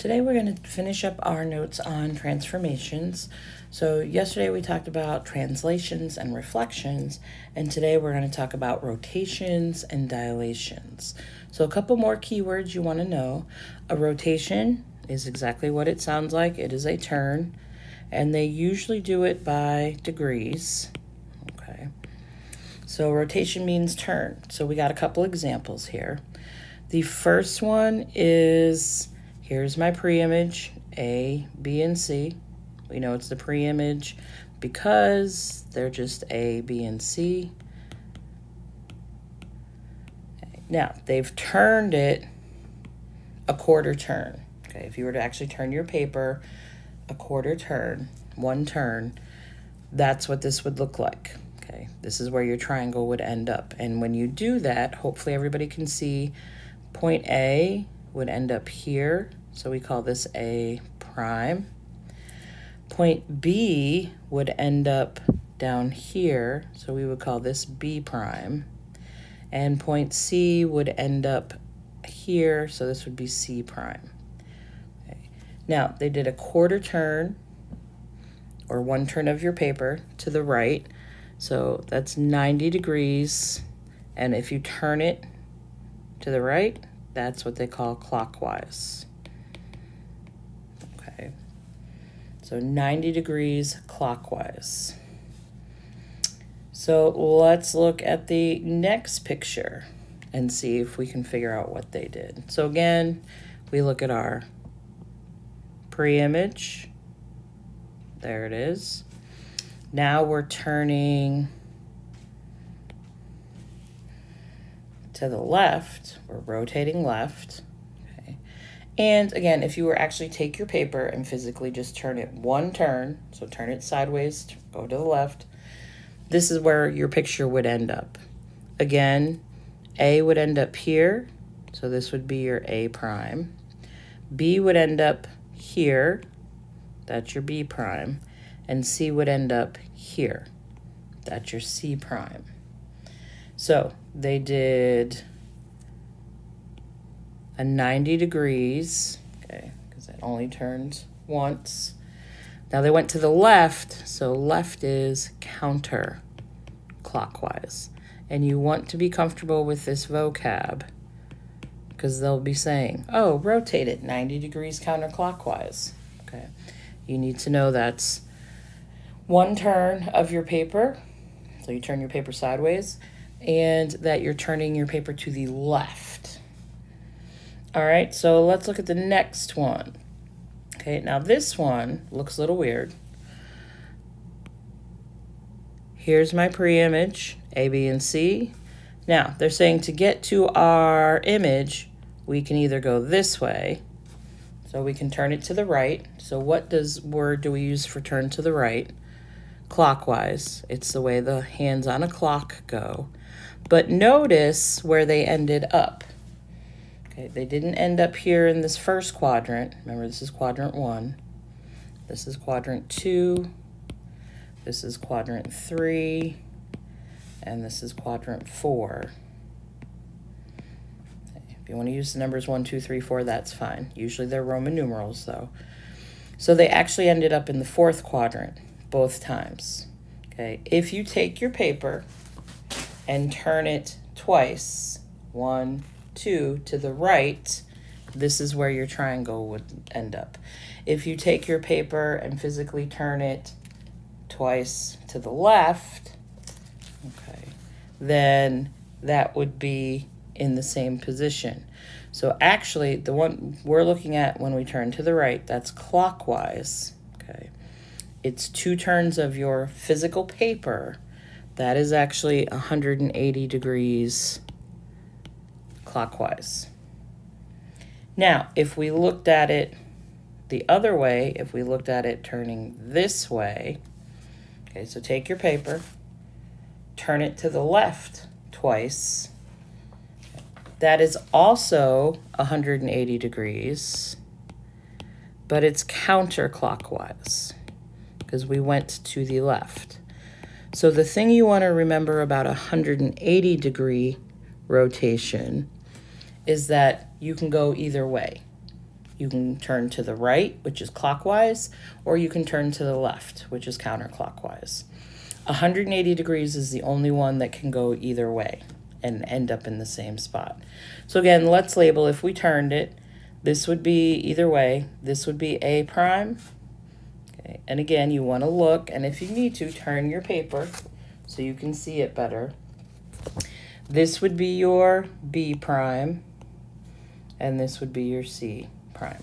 Today we're going to finish up our notes on transformations. So yesterday we talked about translations and reflections, and today we're going to talk about rotations and dilations. So a couple more keywords you want to know. A rotation is exactly what it sounds like. It is a turn, and they usually do it by degrees. Okay. So rotation means turn. So we got a couple examples here. The first one is, here's my pre-image, A, B, and C. We know it's the pre-image because they're just A, B, and C. Now, they've turned it a quarter turn. Okay, if you were to actually turn your paper a quarter turn, one turn, that's what this would look like. Okay, this is where your triangle would end up. And when you do that, hopefully everybody can see point A would end up here, so we call this A prime. Point B would end up down here, so we would call this B prime. And point C would end up here, so this would be C prime. Okay. Now, they did a quarter turn, or one turn of your paper to the right, so that's 90 degrees, and if you turn it to the right, that's what they call clockwise. Okay, so 90 degrees clockwise. So let's look at the next picture and see if we can figure out what they did. So again, we look at our pre-image. There it is. Now we're turning to the left, we're rotating left, okay? And again, if you were actually take your paper and physically just turn it one turn, so turn it sideways, go to the left, this is where your picture would end up. Again, A would end up here, so this would be your A prime. B would end up here, that's your B prime, and C would end up here, that's your C prime. So they did a 90 degrees, okay, because it only turns once. Now they went to the left, so left is counterclockwise. And you want to be comfortable with this vocab because they'll be saying, oh, rotate it 90 degrees counterclockwise. Okay, you need to know that's one turn of your paper, so you turn your paper sideways, and that you're turning your paper to the left. All right, so let's look at the next one. Okay, now this one looks a little weird. Here's my pre-image, A, B, and C. Now, they're saying to get to our image, we can either go this way, so we can turn it to the right. So what word do we use for turn to the right? Clockwise. It's the way the hands on a clock go. But notice where they ended up. Okay, they didn't end up here in this first quadrant. Remember, this is quadrant 1. This is quadrant 2. This is quadrant 3. And this is quadrant 4. Okay, if you want to use the numbers 1, 2, 3, 4, that's fine. Usually they're Roman numerals, though. So they actually ended up in the 4th quadrant both times. Okay, if you take your paper and turn it twice, 1, 2, to the right, this is where your triangle would end up. If you take your paper and physically turn it twice to the left, okay, then that would be in the same position. So actually, the one we're looking at when we turn to the right, that's clockwise, okay? It's 2 turns of your physical paper. That is actually 180 degrees clockwise. Now, if we looked at it the other way, if we looked at it turning this way, okay, so take your paper, turn it to the left twice. That is also 180 degrees, but it's counterclockwise because we went to the left. So the thing you want to remember about 180 degree rotation is that you can go either way. You can turn to the right, which is clockwise, or you can turn to the left, which is counterclockwise. 180 degrees is the only one that can go either way and end up in the same spot. So again, let's label. If we turned it, this would be either way. This would be A prime. Okay. And again, you want to look, and if you need to, turn your paper so you can see it better. This would be your B prime, and this would be your C prime.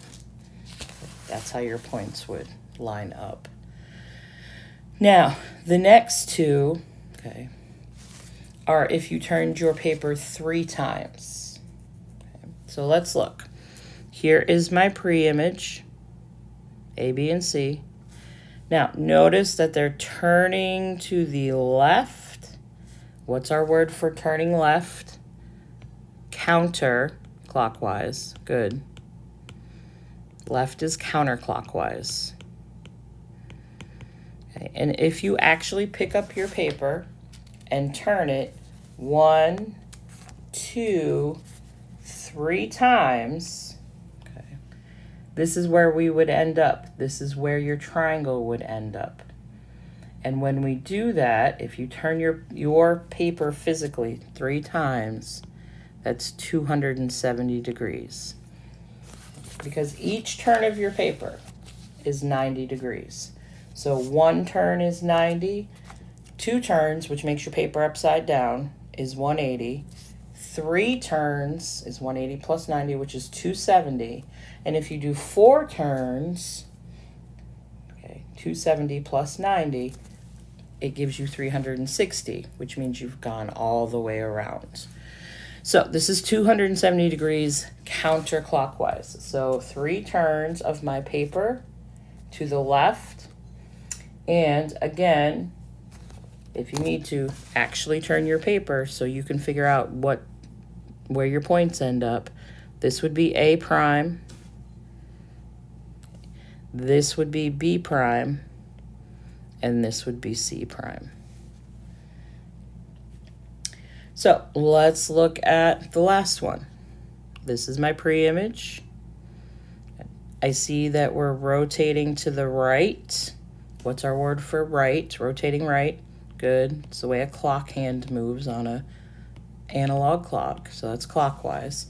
That's how your points would line up. Now, the next two, okay, are if you turned your paper 3 times. Okay. So let's look. Here is my pre-image, A, B, and C. Now, notice that they're turning to the left. What's our word for turning left? Counterclockwise. Good. Left is counterclockwise. Okay. And if you actually pick up your paper and turn it 1, 2, 3 times, okay, this is where we would end up. This is where your triangle would end up. And when we do that, if you turn your paper physically 3 times, that's 270 degrees. Because each turn of your paper is 90 degrees. So 1 turn is 90, 2 turns, which makes your paper upside down, is 180. 3 turns is 180 plus 90, which is 270. And if you do 4 turns, okay, 270 plus 90, it gives you 360, which means you've gone all the way around. So this is 270 degrees counterclockwise. So 3 turns of my paper to the left. And again, if you need to, actually turn your paper so you can figure out where your points end up. This would be A prime. This would be B prime. And this would be C prime. So let's look at the last one. This is my pre-image. I see that we're rotating to the right. What's our word for right? Rotating right. Good. It's the way a clock hand moves on a analog clock. So that's clockwise.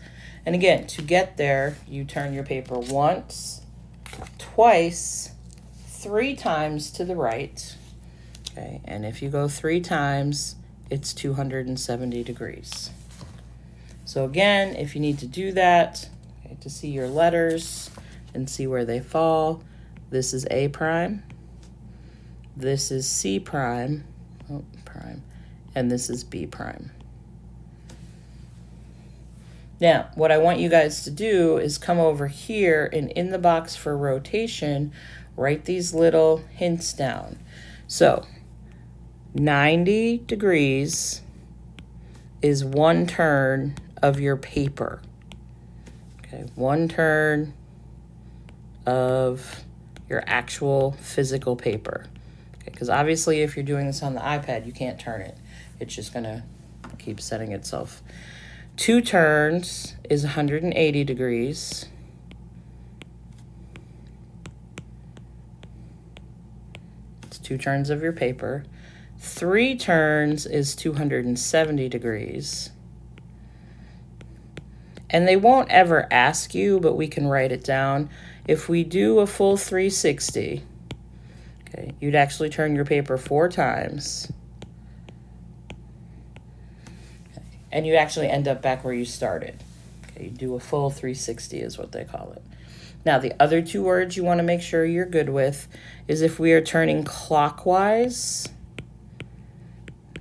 And again, to get there, you turn your paper once, twice, 3 times to the right. Okay, and if you go 3 times, it's 270 degrees. So again, if you need to do that, okay, to see your letters and see where they fall, this is A prime, this is C prime, and this is B prime. Now, what I want you guys to do is come over here and in the box for rotation, write these little hints down. So 90 degrees is 1 turn of your paper. Okay, 1 turn of your actual physical paper. Okay, because obviously if you're doing this on the iPad, you can't turn it. It's just gonna keep setting itself. 2 turns is 180 degrees. It's 2 turns of your paper. 3 turns is 270 degrees. And they won't ever ask you, but we can write it down. If we do a full 360, okay, you'd actually turn your paper 4 times. Okay, and you actually end up back where you started. Okay, you do a full 360 is what they call it. Now, the other 2 words you want to make sure you're good with is if we are turning clockwise,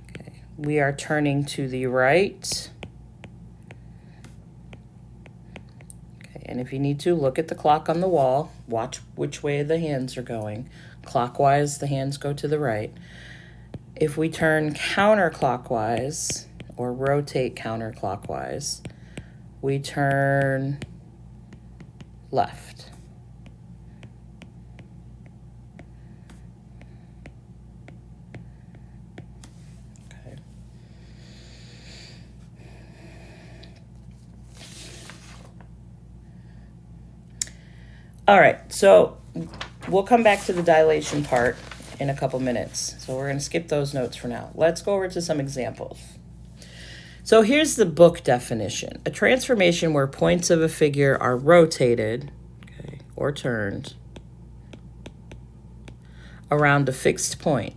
okay, we are turning to the right. Okay, and if you need to, look at the clock on the wall. Watch which way the hands are going. Clockwise, the hands go to the right. If we turn counterclockwise or rotate counterclockwise, we turn left. Okay. All right, so we'll come back to the dilation part in a couple minutes. So we're going to skip those notes for now. Let's go over to some examples. So here's the book definition. A transformation where points of a figure are rotated, okay, or turned around a fixed point.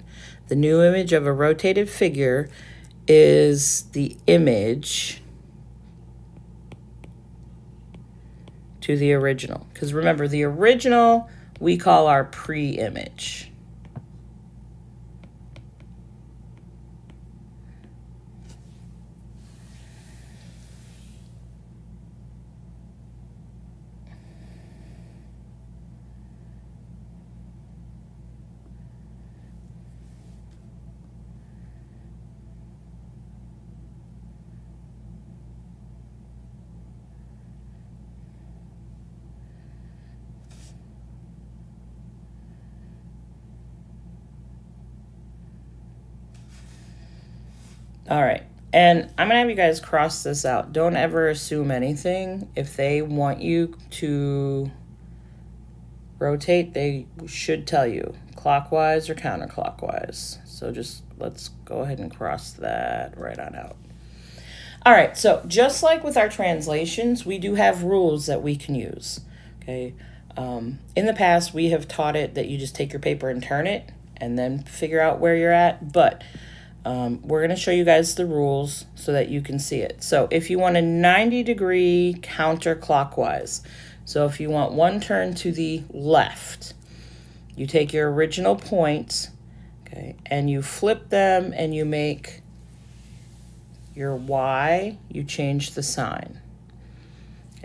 The new image of a rotated figure is the image to the original. Because remember, the original we call our pre-image. All right. And I'm going to have you guys cross this out. Don't ever assume anything. If they want you to rotate, they should tell you clockwise or counterclockwise. So just let's go ahead and cross that right on out. All right. So just like with our translations, we do have rules that we can use. Okay. In the past, we have taught it that you just take your paper and turn it and then figure out where you're at. But we're going to show you guys the rules so that you can see it. So if you want a 90-degree counterclockwise, so if you want one turn to the left, you take your original points, okay, and you flip them and you make your Y, you change the sign.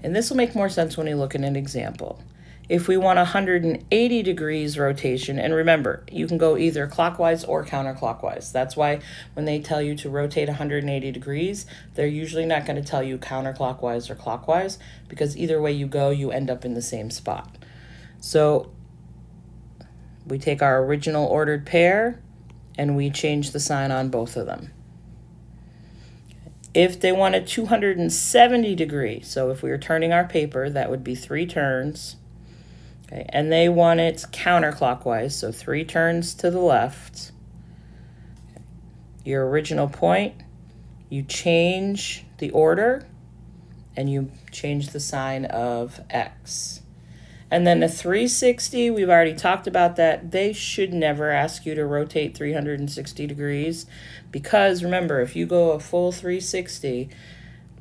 And this will make more sense when you look at an example. If we want 180 degrees rotation, and remember, you can go either clockwise or counterclockwise. That's why when they tell you to rotate 180 degrees, they're usually not going to tell you counterclockwise or clockwise, because either way you go, you end up in the same spot. So we take our original ordered pair and we change the sign on both of them. If they want a 270 degree, so if we were turning our paper, that would be 3 turns. Okay, and they want it counterclockwise, so 3 turns to the left. Your original point, you change the order, and you change the sign of X. And then the 360, we've already talked about that. They should never ask you to rotate 360 degrees, because remember, if you go a full 360,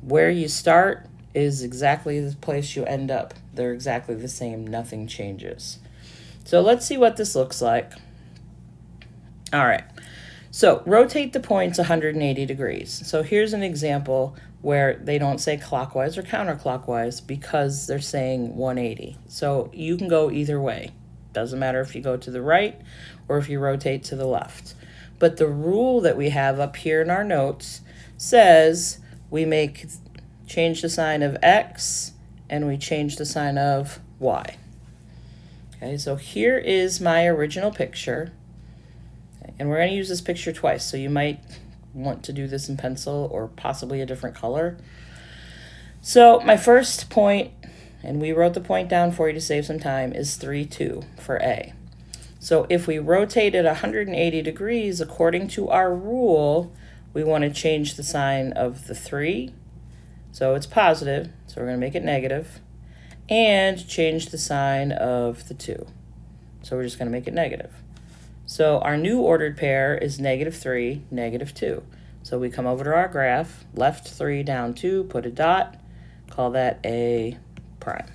where you start is exactly the place you end up. They're exactly the same, nothing changes. So let's see what this looks like. All right, so rotate the points 180 degrees. So here's an example where they don't say clockwise or counterclockwise because they're saying 180. So you can go either way. Doesn't matter if you go to the right or if you rotate to the left. But the rule that we have up here in our notes says we change the sign of X and we change the sign of Y. Okay, so here is my original picture. Okay, and we're going to use this picture twice, so you might want to do this in pencil or possibly a different color. So my first point, and we wrote the point down for you to save some time, is 3, 2 for A. So if we rotate it 180 degrees, according to our rule, we want to change the sign of the 3. So it's positive, so we're going to make it negative, and change the sign of the 2. So we're just going to make it negative. So our new ordered pair is -3, -2. So we come over to our graph, left 3, down 2, put a dot, call that A prime.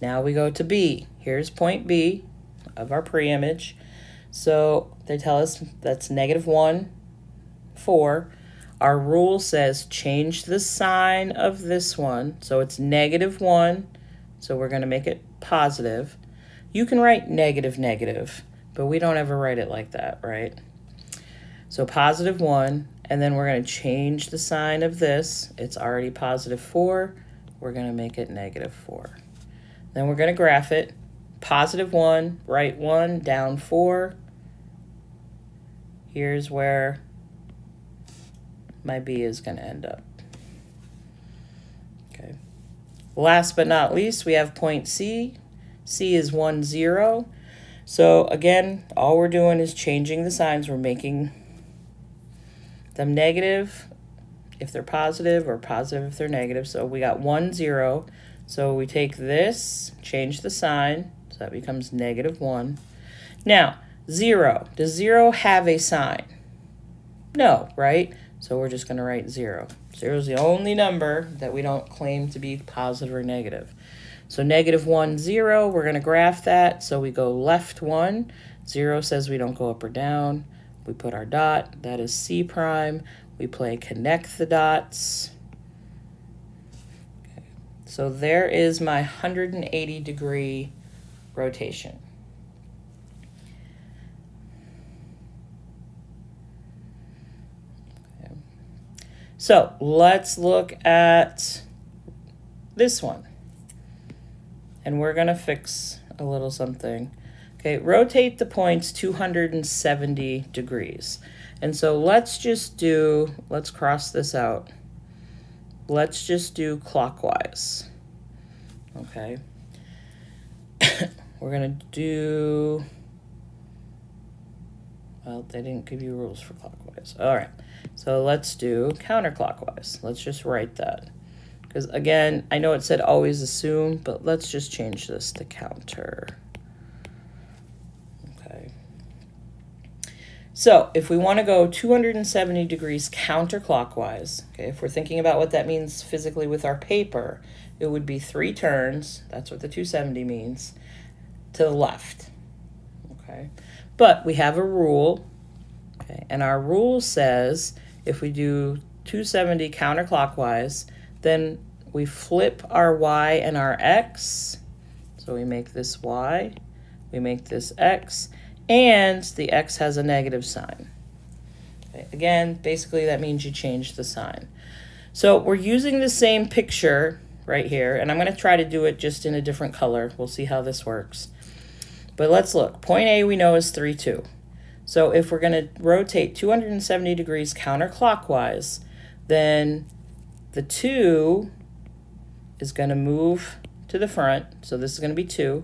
Now we go to B. Here's point B of our pre-image. So they tell us that's -1, 4. Our rule says change the sign of this one. So it's -1. So we're going to make it positive. You can write negative, but we don't ever write it like that, right? So +1, and then we're going to change the sign of this. It's already +4. We're going to make it -4. Then we're going to graph it. +1, right 1, down 4. Here's where my B is going to end up. Okay. Last but not least, we have point C. C is 1, 0. So again, all we're doing is changing the signs. We're making them negative if they're positive or positive if they're negative. So we got 1, 0. So we take this, change the sign, so that becomes -1. Now, 0. Does 0 have a sign? No, right? So we're just going to write 0. 0 is the only number that we don't claim to be positive or negative. So -1, 0, we're going to graph that. So we go left 1. 0 says we don't go up or down. We put our dot. That is C prime. We play connect the dots. Okay. So there is my 180-degree rotation. Okay. So let's look at this one. And we're going to fix a little something. Okay, rotate the points 270 degrees. And so let's cross this out. Let's just do clockwise. Okay. We're going to do, well, they didn't give you rules for clockwise. All right, so let's do counterclockwise. Let's just write that. Because again, I know it said always assume, but let's just change this to counter. Okay. So if we want to go 270 degrees counterclockwise, okay, if we're thinking about what that means physically with our paper, it would be 3 turns, that's what the 270 means, to the left. Okay. But we have a rule, okay, and our rule says if we do 270 counterclockwise, then we flip our y and our x. So we make this y, we make this x, and the x has a negative sign. Okay. Again, basically that means you change the sign. So we're using the same picture right here, and I'm going to try to do it just in a different color. We'll see how this works. But let's look. Point A we know is 3, 2. So if we're going to rotate 270 degrees counterclockwise, then the 2 is going to move to the front, so this is going to be 2.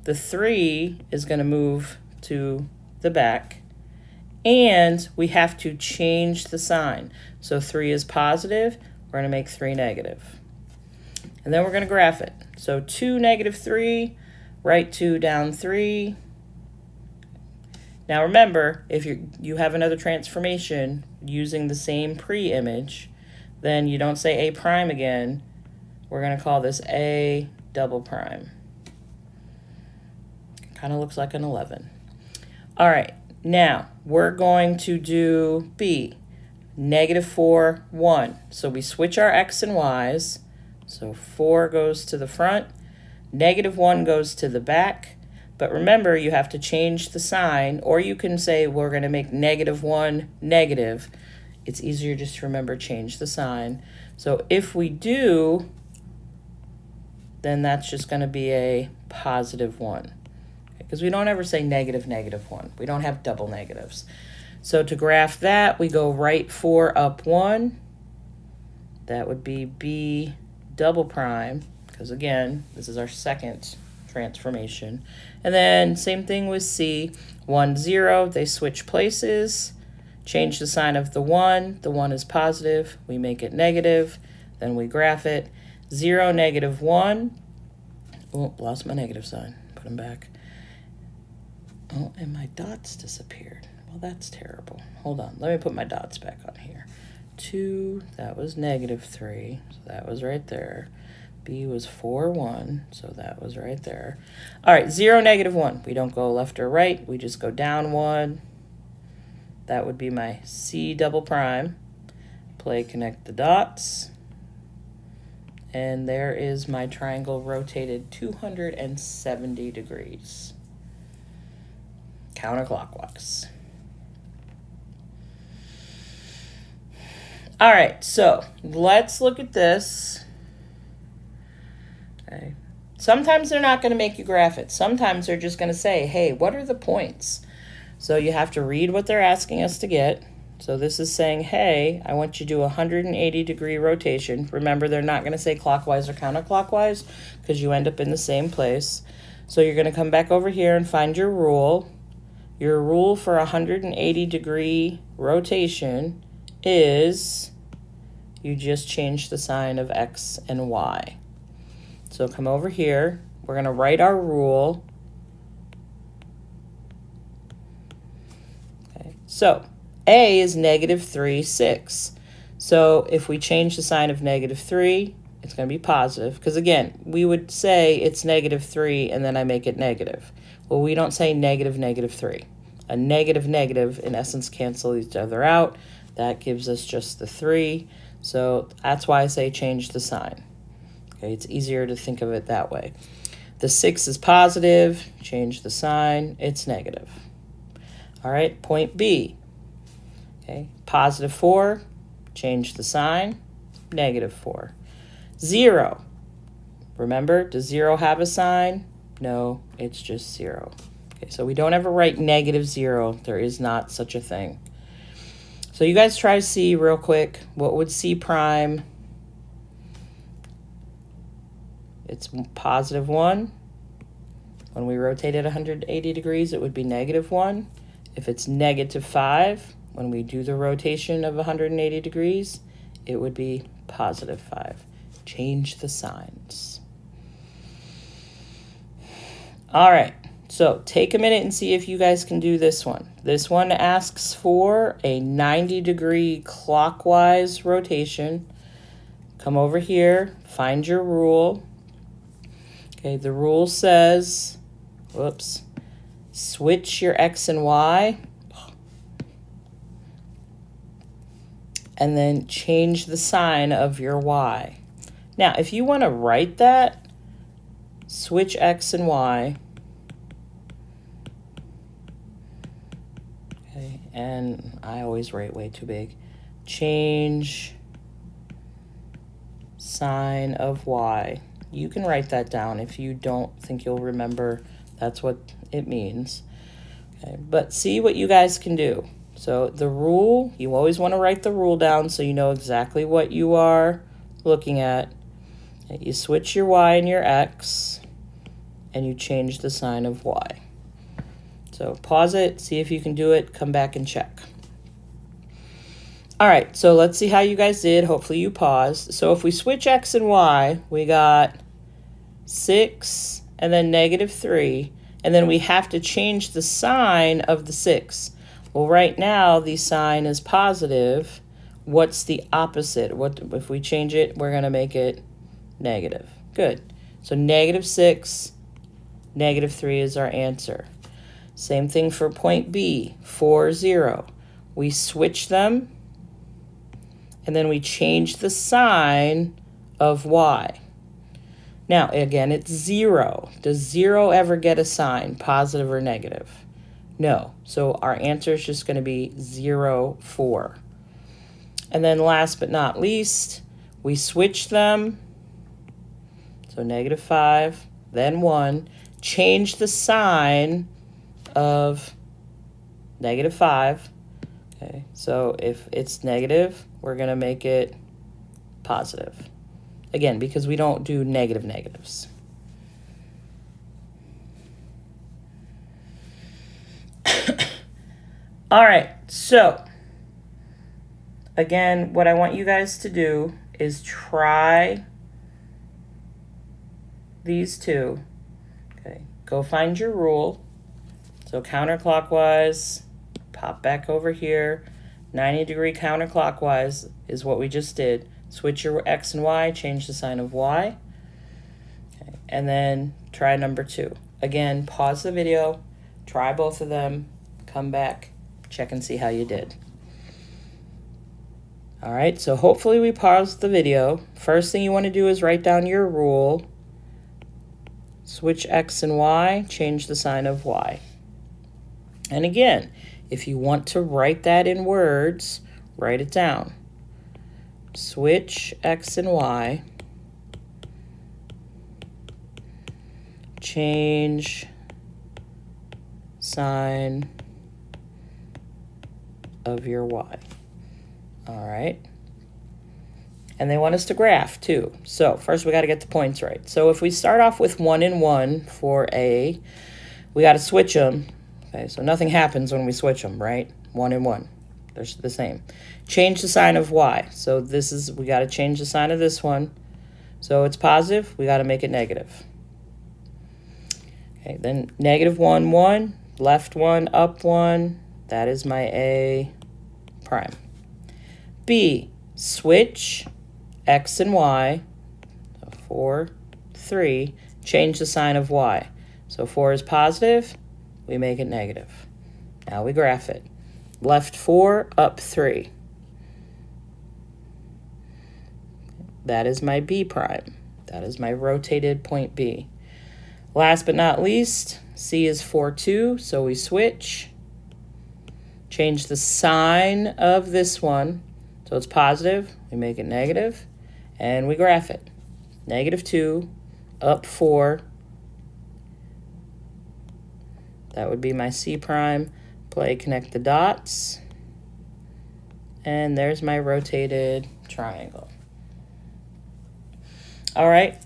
The 3 is going to move to the back, and we have to change the sign. So 3 is positive, we're going to make 3 negative. And then we're going to graph it. So 2, -3, right 2, down 3. Now remember, if you have another transformation using the same pre-image, then you don't say A prime again. We're going to call this A double prime. Kind of looks like an 11. All right, now we're going to do B, -4, 1. So we switch our X and Y's. So 4 goes to the front, -1 goes to the back. But remember, you have to change the sign, or you can say we're going to make -1 negative. It's easier just to remember, change the sign. So if we do, then that's just going to be a +1. Because we don't ever say -1. We don't have double negatives. So to graph that, we go right 4, up 1. That would be B double prime, because again, this is our second transformation. And then same thing with C, 1, 0. They switch places. Change the sign of the 1. The 1 is positive. We make it negative. Then we graph it. 0, -1. Oh, lost my negative sign. Put them back. Oh, and my dots disappeared. Well, that's terrible. Hold on. Let me put my dots back on here. 2, that was -3. So that was right there. B was 4, 1. So that was right there. All right, 0, -1. We don't go left or right. We just go down 1. That would be my C double prime. Play connect the dots. And there is my triangle rotated 270 degrees. Counterclockwise. All right, so let's look at this. Okay. Sometimes they're not going to make you graph it. Sometimes they're just going to say, hey, what are the points? So you have to read what they're asking us to get. So this is saying, hey, I want you to do a 180-degree rotation. Remember, they're not going to say clockwise or counterclockwise because you end up in the same place. So you're going to come back over here and find your rule. Your rule for a 180-degree rotation is you just change the sign of X and Y. So come over here. We're going to write our rule. Okay. So A is -3, 6. So if we change the sign of -3, it's going to be positive. Because again, we would say it's -3 and then I make it negative. Well, we don't say negative, -3. A negative, negative, in essence, cancel each other out. That gives us just the 3. So that's why I say change the sign. Okay, it's easier to think of it that way. The 6 is positive, change the sign, it's negative. All right, point B. Okay, +4, change the sign, -4. 0, remember, does 0 have a sign? No, it's just 0. Okay, so we don't ever write -0. There is not such a thing. So you guys try C real quick. What would C prime? It's +1. When we rotate it 180 degrees, it would be -1. If it's -5, when we do the rotation of 180 degrees, it would be +5. Change the signs. All right, so take a minute and see if you guys can do this one. This one asks for a 90-degree clockwise rotation. Come over here, find your rule. Okay, the rule says, whoops, switch your X and Y, and then change the sign of your Y. Now, if you want to write that, switch X and Y. Okay, and I always write way too big. Change sign of Y. You can write that down if you don't think you'll remember that's what it means. Okay, but see what you guys can do. So the rule, you always want to write the rule down so you know exactly what you are looking at. Okay, you switch your Y and your X, and you change the sign of Y. So pause it, see if you can do it, come back and check. All right, so let's see how you guys did. Hopefully you paused. So if we switch X and Y, we got 6 and then -3, and then we have to change the sign of the 6. Well, right now the sign is positive. What's the opposite? What if we change it? We're going to make it negative. Good. So -6, -3 is our answer. Same thing for point B, 4, 0. We switch them, and then we change the sign of Y. Now, again, it's 0. Does 0 ever get a sign, positive or negative? No. So our answer is just going to be 0, 4. And then last but not least, we switch them. So -5, then 1. Change the sign of -5. Okay, so if it's negative, we're going to make it positive. Again, because we don't do negative negatives. All right, so again, what I want you guys to do is try these two. Okay, go find your rule. So counterclockwise, pop back over here. 90-degree counterclockwise is what we just did. Switch your X and Y, change the sign of Y. Okay, and then try number 2. Again, pause the video, try both of them, come back, check and see how you did. All right, so hopefully we paused the video. First thing you want to do is write down your rule. Switch X and Y, change the sign of Y. And again, if you want to write that in words, write it down. Switch X and Y, change sign of your y. All right. And they want us to graph too. So first we got to get the points right. So if we start off with 1 and 1 for A, we got to switch them. Okay, so nothing happens when we switch them, right? 1 and 1, they're the same. Change the sign of y. So this is, we got to change the sign of this one. So it's positive, we got to make it negative. Okay, then negative 1, 1, left 1, up 1. That is my A prime. B, switch x and y. So 4, 3, change the sign of y. So 4 is positive, we make it negative. Now we graph it. Left 4, up 3. That is my B prime. That is my rotated point B. Last but not least, C is 4, 2, so we switch. Change the sign of this one. So it's positive, we make it negative, and we graph it. Negative 2, up 4. That would be my C prime. Play, connect the dots. And there's my rotated triangle. All right,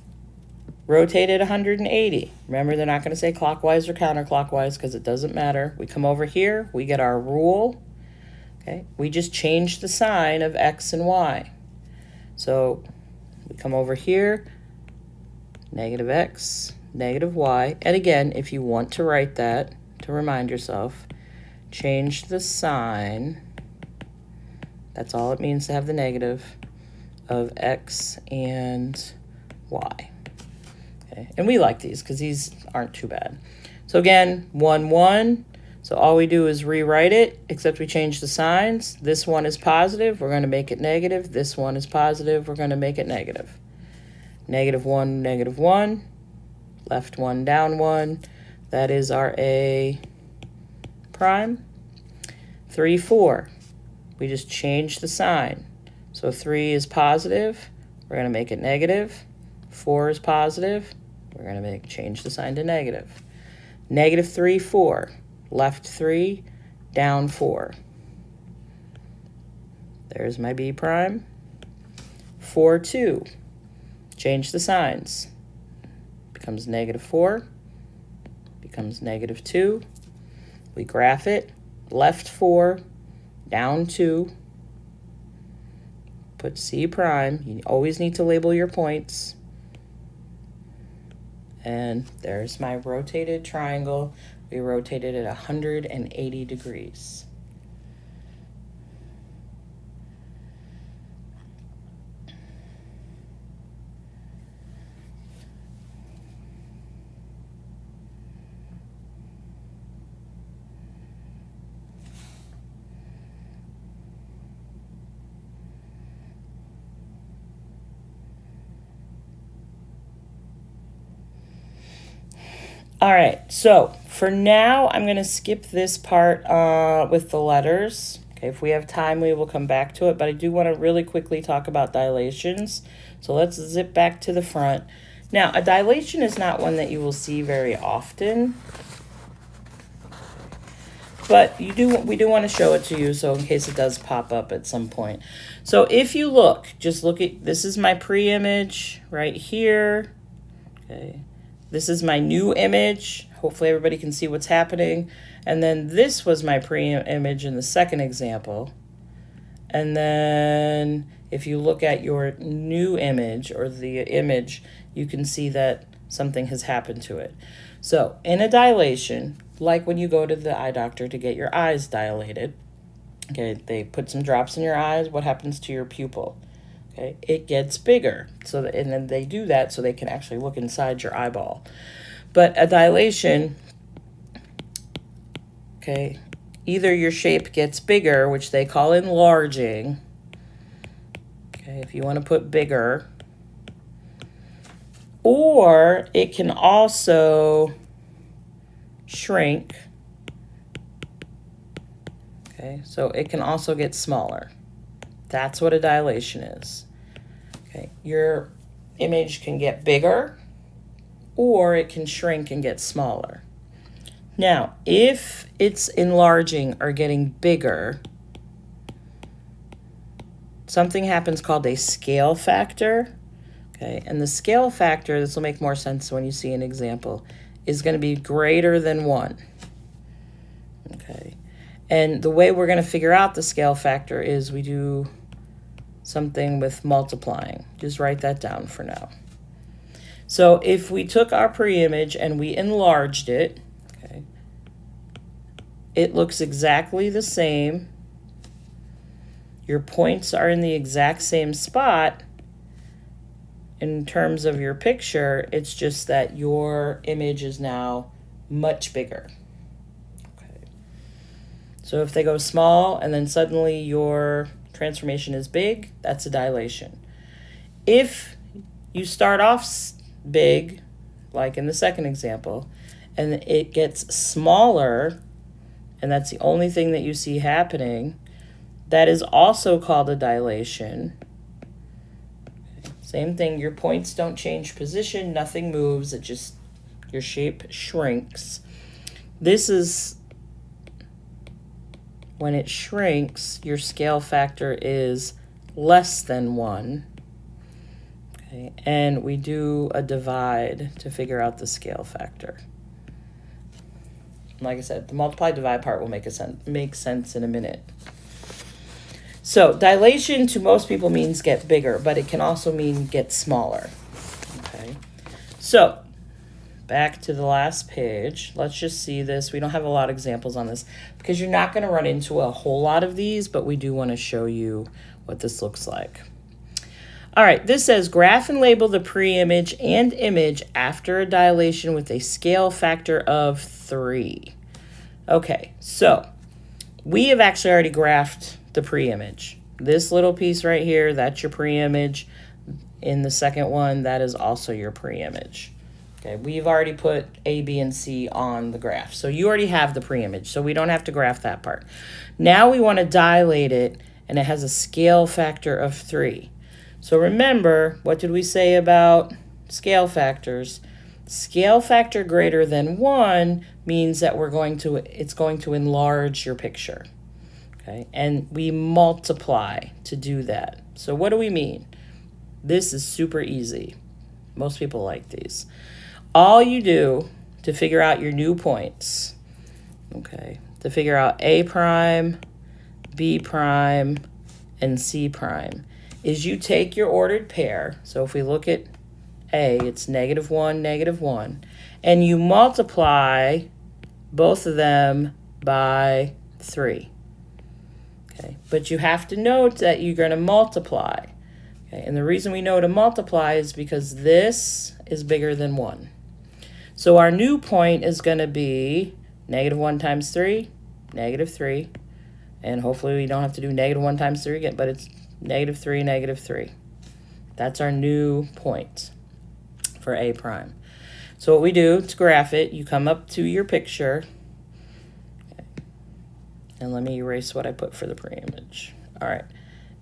rotated 180. Remember, they're not going to say clockwise or counterclockwise because it doesn't matter. We come over here, we get our rule. Okay, we just change the sign of x and y. So we come over here, negative x, negative y. And again, if you want to write that, to remind yourself, change the sign. That's all it means to have the negative of x and y. Okay, and we like these because these aren't too bad. So again, 1, 1. So all we do is rewrite it, except we change the signs. This one is positive, we're going to make it negative. This one is positive, we're going to make it negative. Negative 1, negative 1. Left 1, down 1. That is our A prime. 3, 4. We just change the sign. So 3 is positive, we're going to make it negative. 4 is positive, we're going to change the sign to negative. Negative 3, 4. Left 3, down 4. There's my B prime. 4, 2. Change the signs. Becomes negative 4. Becomes negative 2. We graph it. Left 4, down 2. Put C prime. You always need to label your points. And there's my rotated triangle. We rotated it 180 degrees. All right, so for now, I'm going to skip this part with the letters. Okay, if we have time, we will come back to it, but I do want to really quickly talk about dilations. So let's zip back to the front. Now, a dilation is not one that you will see very often, but we do want to show it to you, so in case it does pop up at some point. So if you look, just look at, this is my pre-image right here. Okay. This is my new image. Hopefully everybody can see what's happening. And then this was my pre-image in the second example. And then if you look at your new image or the image, you can see that something has happened to it. So in a dilation, like when you go to the eye doctor to get your eyes dilated, okay, they put some drops in your eyes. What happens to your pupil? Okay, it gets bigger. So that, and then they do that so they can actually look inside your eyeball. But a dilation, okay, either your shape gets bigger, which they call enlarging. Okay, if you want to put bigger, or it can also shrink. Okay, so it can also get smaller. That's what a dilation is. Okay, your image can get bigger or it can shrink and get smaller. Now, if it's enlarging or getting bigger, something happens called a scale factor. Okay, and the scale factor, this will make more sense when you see an example, is going to be greater than 1. Okay, and the way we're going to figure out the scale factor is we do something with multiplying. Just write that down for now. So if we took our pre-image and we enlarged it, okay, it looks exactly the same. Your points are in the exact same spot. In terms of your picture, it's just that your image is now much bigger. Okay. So if they go small and then suddenly your transformation is big, that's a dilation. If you start off big, like in the second example, and it gets smaller, and that's the only thing that you see happening, that is also called a dilation. Same thing, your points don't change position, nothing moves, it just, your shape shrinks. This is, when it shrinks, your scale factor is less than 1. Okay, and we do a divide to figure out the scale factor. Like I said, the multiply divide part will make sense in a minute. So dilation to most people means get bigger, but it can also mean get smaller. Okay. So back to the last page. Let's just see this. We don't have a lot of examples on this because you're not going to run into a whole lot of these, but we do want to show you what this looks like. All right, this says graph and label the pre-image and image after a dilation with a scale factor of 3. Okay, so we have actually already graphed the pre-image. This little piece right here, that's your pre-image. In the second one, that is also your pre-image. Okay, we've already put A, B, and C on the graph. So you already have the pre-image, so we don't have to graph that part. Now we want to dilate it, and it has a scale factor of 3. So remember, what did we say about scale factors? Scale factor greater than 1 means that it's going to enlarge your picture. Okay, and we multiply to do that. So what do we mean? This is super easy. Most people like these. All you do to figure out your new points, okay, to figure out A prime, B prime, and C prime, is you take your ordered pair. So if we look at A, it's -1, -1, and you multiply both of them by 3. Okay, but you have to note that you're going to multiply. Okay, and the reason we know to multiply is because this is bigger than 1. So our new point is going to be -1 times 3, -3. And hopefully we don't have to do -1 times 3 again, but it's -3, -3. That's our new point for A prime. So what we do to graph it, you come up to your picture. And let me erase what I put for the pre-image. All right.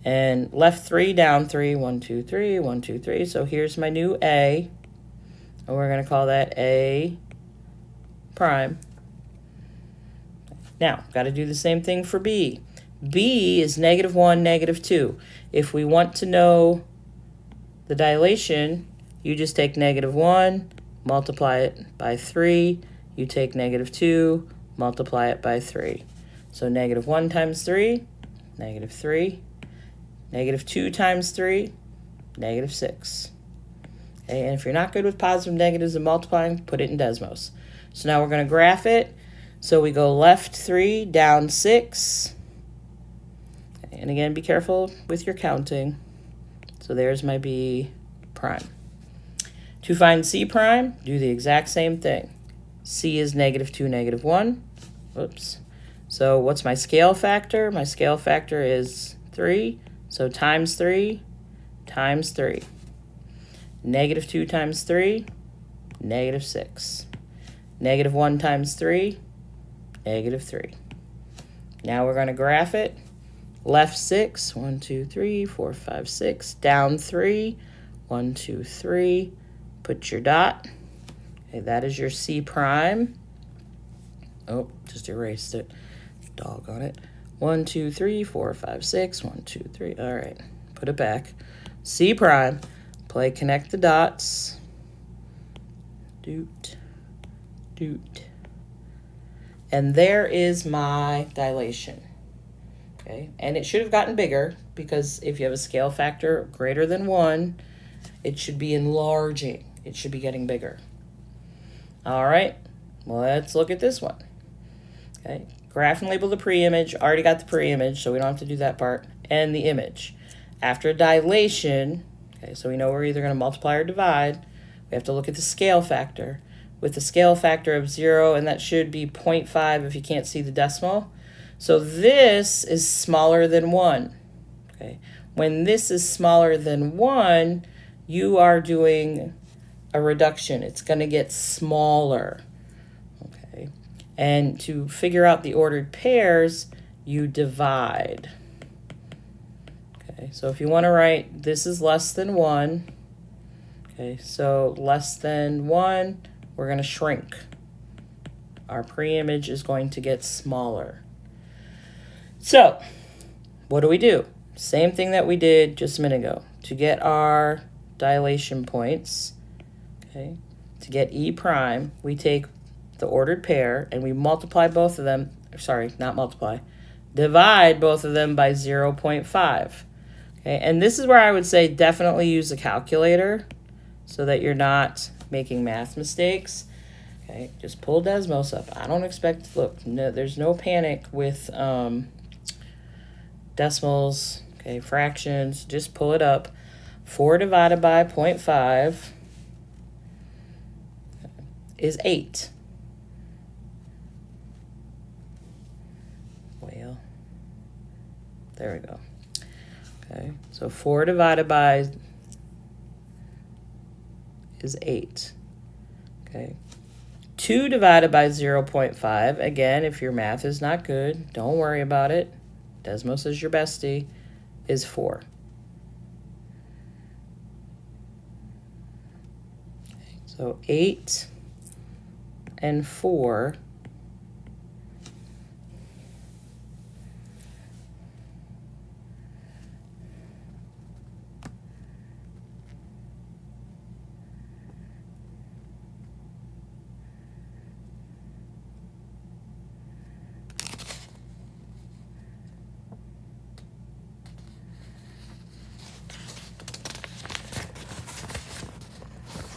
And left 3, down 3, 1, 2, 3, 1, 2, 3. So here's my new A. And we're going to call that A prime. Now, got to do the same thing for B. B is -1, -2. If we want to know the dilation, you just take -1, multiply it by 3. You take -2, multiply it by 3. So -1 times 3, -3. -2 times 3, -6. Okay, and if you're not good with positive negatives and multiplying, put it in Desmos. So now we're going to graph it. So we go left 3, down 6. And again, be careful with your counting. So there's my B prime. To find C prime, do the exact same thing. C is -2, -1. Oops. So what's my scale factor? My scale factor is 3. So times 3 times 3. -2 times 3, -6. -1 times 3, -3. Now we're going to graph it. Left 6, 1, 2, 3, 4, 5, 6. Down 3, 1, 2, 3. Put your dot. Okay, that is your C prime. Oh, just erased it. Doggone it. 1, 2, 3, 4, 5, 6. 1, 2, 3. All right. Put it back. C prime. Play connect the dots. Doot. Doot. And there is my dilation. Okay. And it should have gotten bigger because if you have a scale factor greater than 1, it should be enlarging. It should be getting bigger. All right. Let's look at this one. Okay. Graph and label the pre-image. Already got the pre-image, so we don't have to do that part. And the image. After dilation, okay, so we know we're either going to multiply or divide. We have to look at the scale factor. With the scale factor of 0, and that should be 0.5 if you can't see the decimal. So this is smaller than 1. Okay. When this is smaller than 1, you are doing a reduction. It's going to get smaller. Okay. And to figure out the ordered pairs, you divide. Okay. So if you want to write this is less than 1. Okay. So less than 1, we're going to shrink. Our pre-image is going to get smaller. So what do? Same thing that we did just a minute ago. To get our dilation points, okay, to get E prime, we take the ordered pair and we multiply both of them, sorry, not multiply, divide both of them by 0.5. Okay, and this is where I would say definitely use a calculator so that you're not making math mistakes. Okay, just pull Desmos up. I don't expect, look, no, there's no panic with decimals, okay, fractions. Just pull it up. 4 divided by 0.5 is 8. Well, there we go. Okay, so 4 divided by is 8. Okay. 2 divided by 0.5. Again, if your math is not good, don't worry about it. Desmos is your bestie, is 4. Okay, so 8 and 4.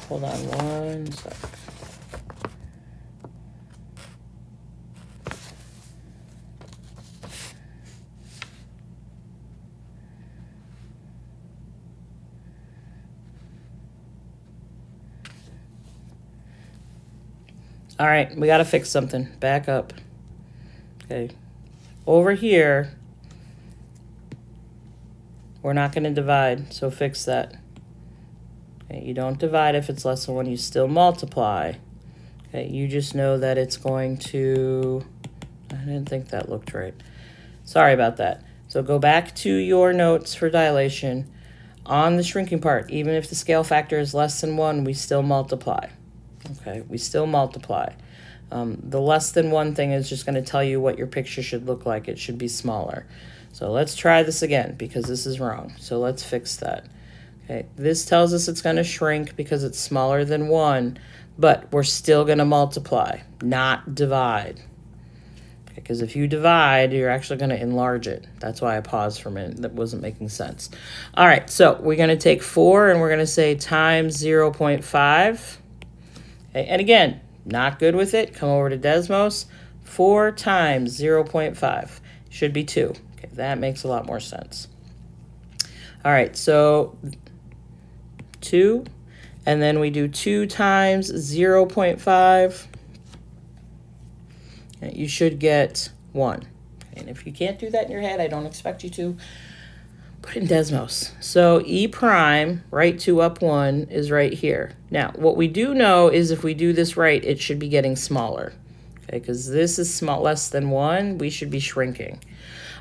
Hold on one sec. All right, we got to fix something. Back up. Okay. Over here, we're not going to divide, so fix that. Okay, you don't divide if it's less than 1. You still multiply. Okay, you just know that it's going to... I didn't think that looked right. Sorry about that. So go back to your notes for dilation. On the shrinking part, even if the scale factor is less than 1, we still multiply. Okay, we still multiply. The less than 1 thing is just going to tell you what your picture should look like. It should be smaller. So let's try this again because this is wrong. So let's fix that. Okay, this tells us it's going to shrink because it's smaller than 1, but we're still going to multiply, not divide. Because if you divide, you're actually going to enlarge it. That's why I paused for a minute. That wasn't making sense. All right, so we're going to take 4 and we're going to say times 0.5. Okay, and again, not good with it. Come over to Desmos. 4 times 0.5 should be 2. Okay, that makes a lot more sense. All right, so 2, and then we do 2 times 0.5. You should get 1. And if you can't do that in your head, I don't expect you to. Put in Desmos. So E prime, right 2 up 1, is right here. Now, what we do know is if we do this right, it should be getting smaller. Okay, because this is less than 1, we should be shrinking.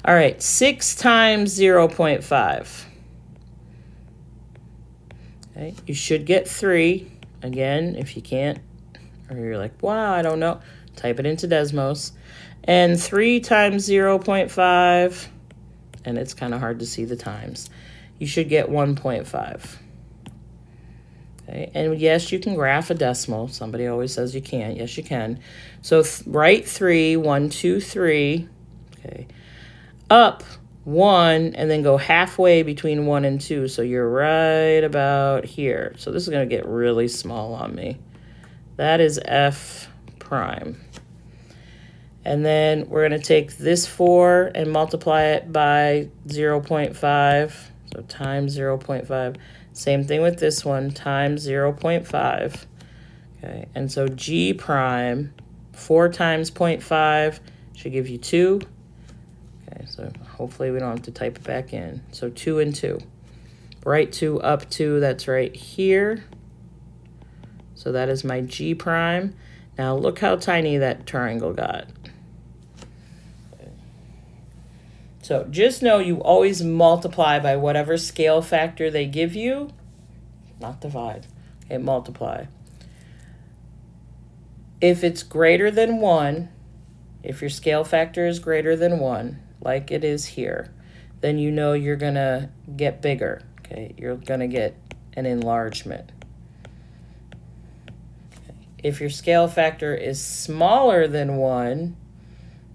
All right, 6 times 0.5. Okay, you should get 3. Again, if you can't, or you're like, wow, I don't know. type it into Desmos, and 3 times 0.5, and it's kind of hard to see the times. You should get 1.5. Okay, and yes, you can graph a decimal. Somebody always says you can't. Yes, you can. So write 3, 1, 2, 3. Okay, up 1, and then go halfway between 1 and 2. So you're right about here. So this is going to get really small on me. That is F prime. And then we're going to take this 4 and multiply it by 0.5. So times 0.5. Same thing with this one, times 0.5. Okay, and so G prime, 4 times 0.5 should give you 2. Okay, so hopefully we don't have to type it back in. So 2 and 2. Right 2, up 2, that's right here. So that is my G prime. Now look how tiny that triangle got. So just know you always multiply by whatever scale factor they give you, not divide, okay, multiply. If it's greater than 1, if your scale factor is greater than 1, like it is here, then you know you're going to get bigger, okay? You're going to get an enlargement. Okay. If your scale factor is smaller than 1,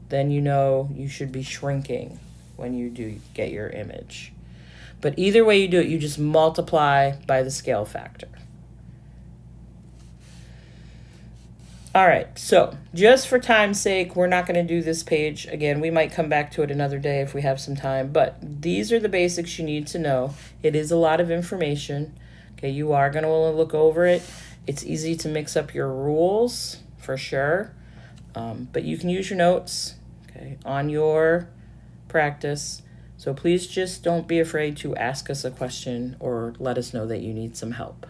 then you know you should be shrinking when you do get your image. But either way you do it, you just multiply by the scale factor. All right, so just for time's sake, we're not going to do this page again. We might come back to it another day if we have some time, but these are the basics you need to know. It is a lot of information. Okay, you are going to want to look over it. It's easy to mix up your rules for sure, but you can use your notes, okay, on your practice. So please just don't be afraid to ask us a question or let us know that you need some help.